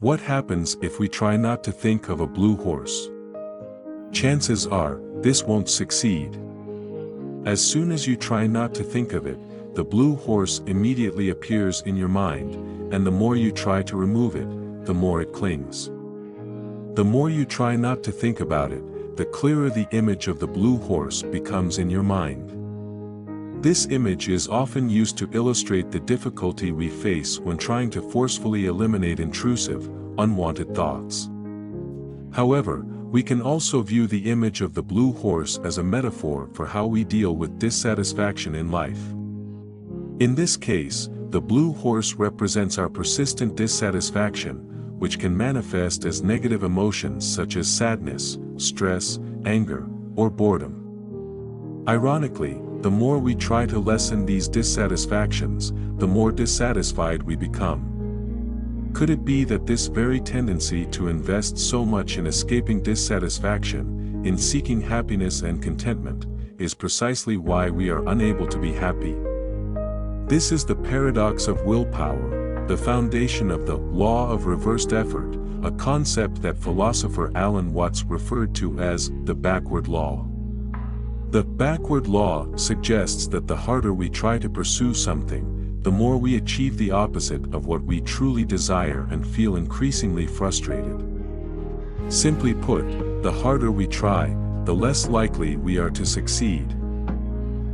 What happens if we try not to think of a blue horse? Chances are, this won't succeed. As soon as you try not to think of it, the blue horse immediately appears in your mind, and the more you try to remove it, the more it clings. The more you try not to think about it, the clearer the image of the blue horse becomes in your mind. This image is often used to illustrate the difficulty we face when trying to forcefully eliminate intrusive, unwanted thoughts. However, we can also view the image of the blue horse as a metaphor for how we deal with dissatisfaction in life. In this case, the blue horse represents our persistent dissatisfaction, which can manifest as negative emotions such as sadness, stress, anger, or boredom. Ironically, the more we try to lessen these dissatisfactions, the more dissatisfied we become. Could it be that this very tendency to invest so much in escaping dissatisfaction, in seeking happiness and contentment, is precisely why we are unable to be happy? This is the paradox of willpower, the foundation of the law of reversed effort, a concept that philosopher Alan Watts referred to as the backward law. The backward law suggests that the harder we try to pursue something, the more we achieve the opposite of what we truly desire and feel increasingly frustrated. Simply put, the harder we try, the less likely we are to succeed.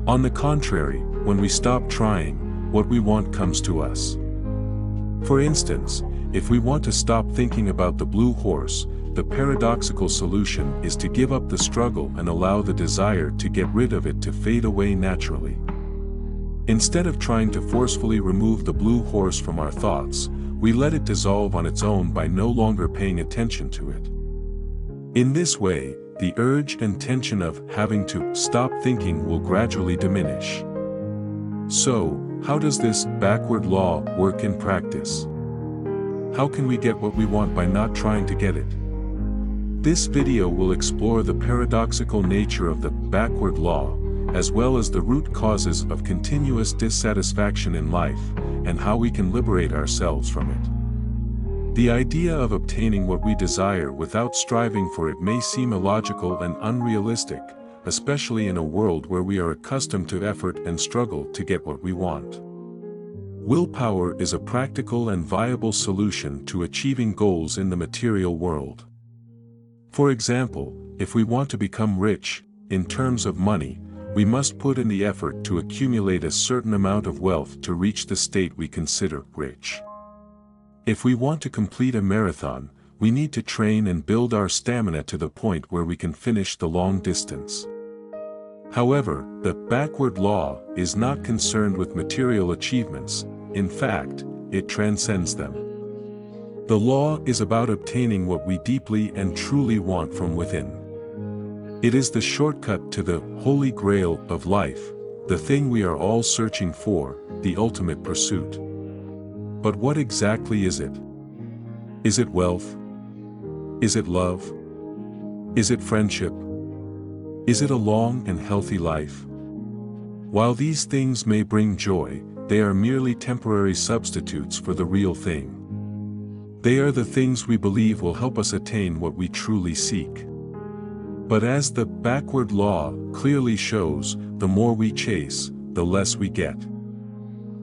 On the contrary, when we stop trying, what we want comes to us. For instance, if we want to stop thinking about the blue horse, the paradoxical solution is to give up the struggle and allow the desire to get rid of it to fade away naturally. Instead of trying to forcefully remove the blue horse from our thoughts, we let it dissolve on its own by no longer paying attention to it. In this way, the urge and tension of having to stop thinking will gradually diminish. So, how does this backward law work in practice? How can we get what we want by not trying to get it? This video will explore the paradoxical nature of the backward law, as well as the root causes of continuous dissatisfaction in life, and how we can liberate ourselves from it. The idea of obtaining what we desire without striving for it may seem illogical and unrealistic, especially in a world where we are accustomed to effort and struggle to get what we want. Willpower is a practical and viable solution to achieving goals in the material world. For example, if we want to become rich, in terms of money, we must put in the effort to accumulate a certain amount of wealth to reach the state we consider rich. If we want to complete a marathon, we need to train and build our stamina to the point where we can finish the long distance. However, the backward law is not concerned with material achievements. In fact, it transcends them. The law is about obtaining what we deeply and truly want from within. It is the shortcut to the holy grail of life, the thing we are all searching for, the ultimate pursuit. But what exactly is it? Is it wealth? Is it love? Is it friendship? Is it a long and healthy life? While these things may bring joy, they are merely temporary substitutes for the real thing. They are the things we believe will help us attain what we truly seek. But as the backward law clearly shows, the more we chase, the less we get.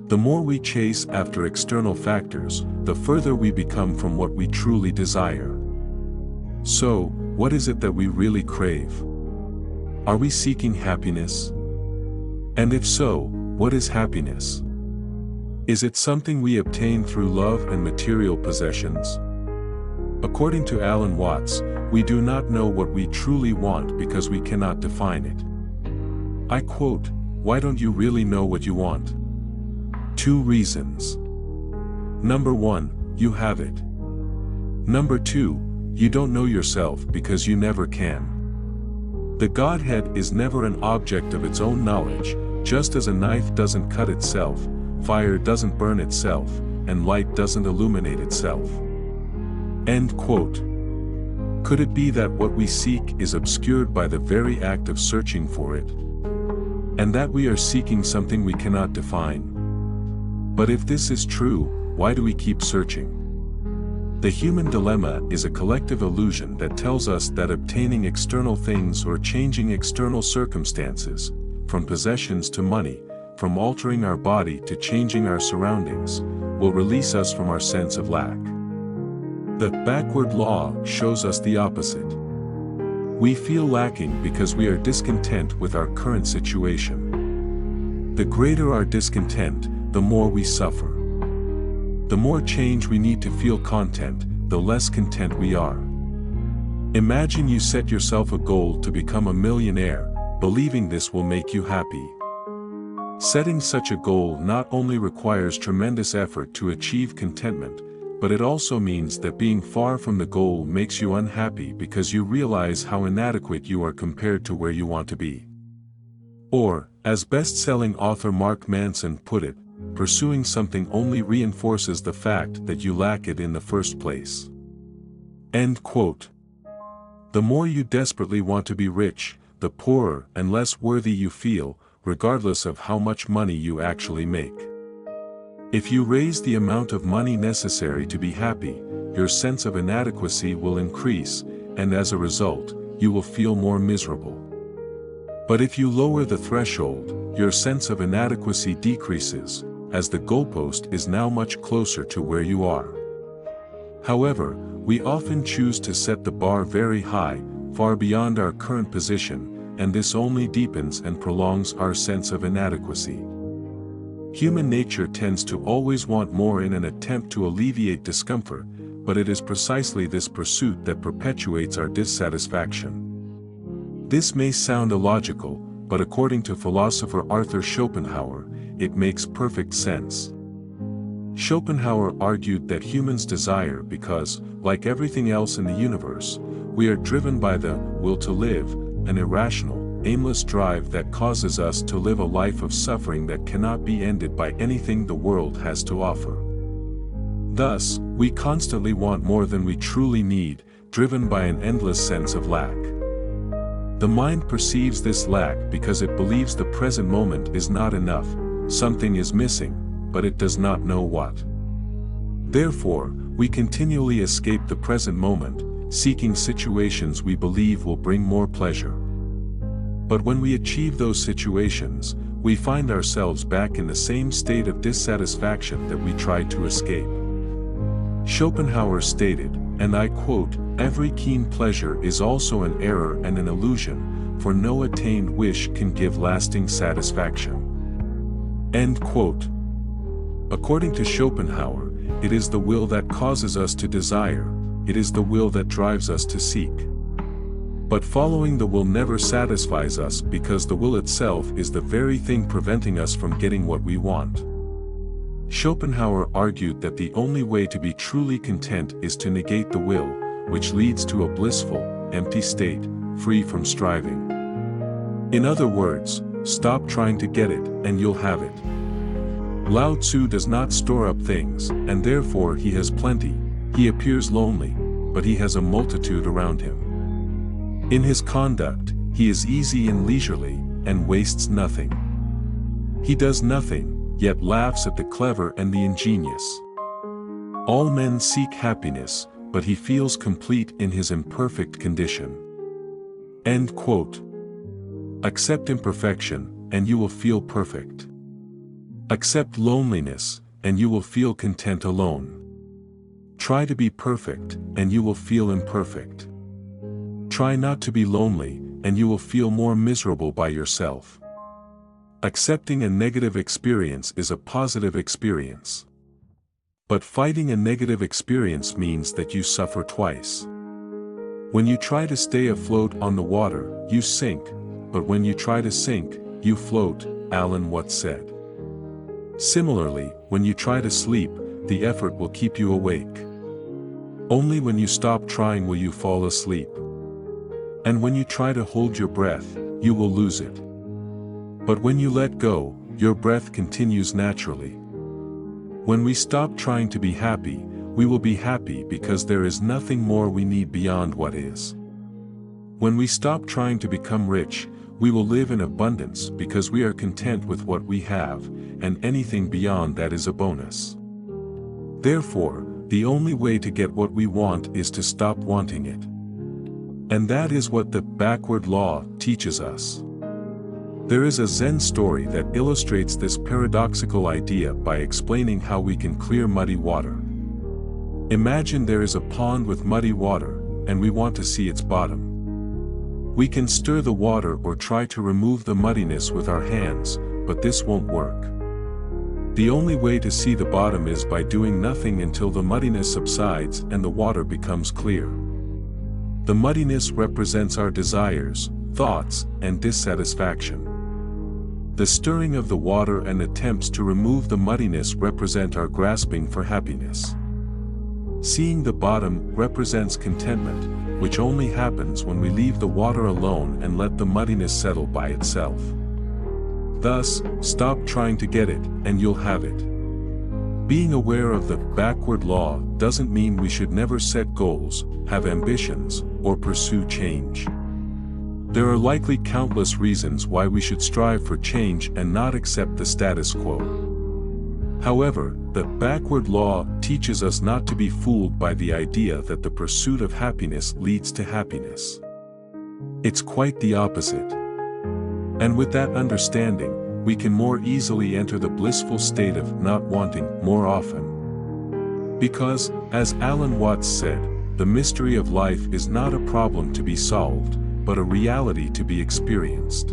The more we chase after external factors, the further we become from what we truly desire. So, what is it that we really crave? Are we seeking happiness? And if so, what is happiness? Is it something we obtain through love and material possessions? According to Alan Watts, we do not know what we truly want because we cannot define it. I quote, "Why don't you really know what you want?" 2 reasons. Number 1, you have it. Number 2, you don't know yourself because you never can. The Godhead is never an object of its own knowledge, just as a knife doesn't cut itself, fire doesn't burn itself, and light doesn't illuminate itself. End quote. Could it be that what we seek is obscured by the very act of searching for it? And that we are seeking something we cannot define? But if this is true, why do we keep searching? The human dilemma is a collective illusion that tells us that obtaining external things or changing external circumstances, from possessions to money, from altering our body to changing our surroundings, will release us from our sense of lack. The backward law shows us the opposite. We feel lacking because we are discontent with our current situation. The greater our discontent, the more we suffer. The more change we need to feel content, the less content we are. Imagine you set yourself a goal to become a millionaire, believing this will make you happy. Setting such a goal not only requires tremendous effort to achieve contentment, but it also means that being far from the goal makes you unhappy because you realize how inadequate you are compared to where you want to be. Or, as best-selling author Mark Manson put it, pursuing something only reinforces the fact that you lack it in the first place. End quote. The more you desperately want to be rich, the poorer and less worthy you feel, regardless of how much money you actually make. If you raise the amount of money necessary to be happy, your sense of inadequacy will increase, and as a result, you will feel more miserable. But if you lower the threshold, your sense of inadequacy decreases, as the goalpost is now much closer to where you are. However, we often choose to set the bar very high, far beyond our current position, and this only deepens and prolongs our sense of inadequacy. Human nature tends to always want more in an attempt to alleviate discomfort, but it is precisely this pursuit that perpetuates our dissatisfaction. This may sound illogical, but according to philosopher Arthur Schopenhauer, it makes perfect sense. Schopenhauer argued that humans desire because, like everything else in the universe, we are driven by the will to live, an irrational, aimless drive that causes us to live a life of suffering that cannot be ended by anything the world has to offer. Thus, we constantly want more than we truly need, driven by an endless sense of lack. The mind perceives this lack because it believes the present moment is not enough, something is missing, but it does not know what. Therefore, we continually escape the present moment, seeking situations we believe will bring more pleasure. But when we achieve those situations, we find ourselves back in the same state of dissatisfaction that we tried to escape. Schopenhauer stated, and I quote, "Every keen pleasure is also an error and an illusion, for no attained wish can give lasting satisfaction." End quote. According to Schopenhauer, it is the will that causes us to desire, it is the will that drives us to seek. But following the will never satisfies us because the will itself is the very thing preventing us from getting what we want. Schopenhauer argued that the only way to be truly content is to negate the will, which leads to a blissful, empty state, free from striving. In other words, stop trying to get it, and you'll have it. Lao Tzu does not store up things, and therefore he has plenty. He appears lonely, but he has a multitude around him. In his conduct, he is easy and leisurely, and wastes nothing. He does nothing, yet laughs at the clever and the ingenious. All men seek happiness, but he feels complete in his imperfect condition. End quote. Accept imperfection, and you will feel perfect. Accept loneliness, and you will feel content alone. Try to be perfect, and you will feel imperfect. Try not to be lonely, and you will feel more miserable by yourself. Accepting a negative experience is a positive experience. But fighting a negative experience means that you suffer twice. When you try to stay afloat on the water, you sink, but when you try to sink, you float, Alan Watts said. Similarly, when you try to sleep, the effort will keep you awake. Only when you stop trying will you fall asleep. And when you try to hold your breath, you will lose it. But when you let go, your breath continues naturally. When we stop trying to be happy, we will be happy because there is nothing more we need beyond what is. When we stop trying to become rich, we will live in abundance because we are content with what we have, and anything beyond that is a bonus. Therefore, The only way to get what we want is to stop wanting it. And that is what the backward law teaches us. There is a Zen story that illustrates this paradoxical idea by explaining how we can clear muddy water. Imagine there is a pond with muddy water, and we want to see its bottom. We can stir the water or try to remove the muddiness with our hands, but this won't work. The only way to see the bottom is by doing nothing until the muddiness subsides and the water becomes clear. The muddiness represents our desires, thoughts, and dissatisfaction. The stirring of the water and attempts to remove the muddiness represent our grasping for happiness. Seeing the bottom represents contentment, which only happens when we leave the water alone and let the muddiness settle by itself. Thus, stop trying to get it, and you'll have it. Being aware of the backward law doesn't mean we should never set goals, have ambitions, or pursue change. There are likely countless reasons why we should strive for change and not accept the status quo. However, the backward law teaches us not to be fooled by the idea that the pursuit of happiness leads to happiness. It's quite the opposite. And with that understanding, we can more easily enter the blissful state of not wanting more often. Because, as Alan Watts said, the mystery of life is not a problem to be solved, but a reality to be experienced.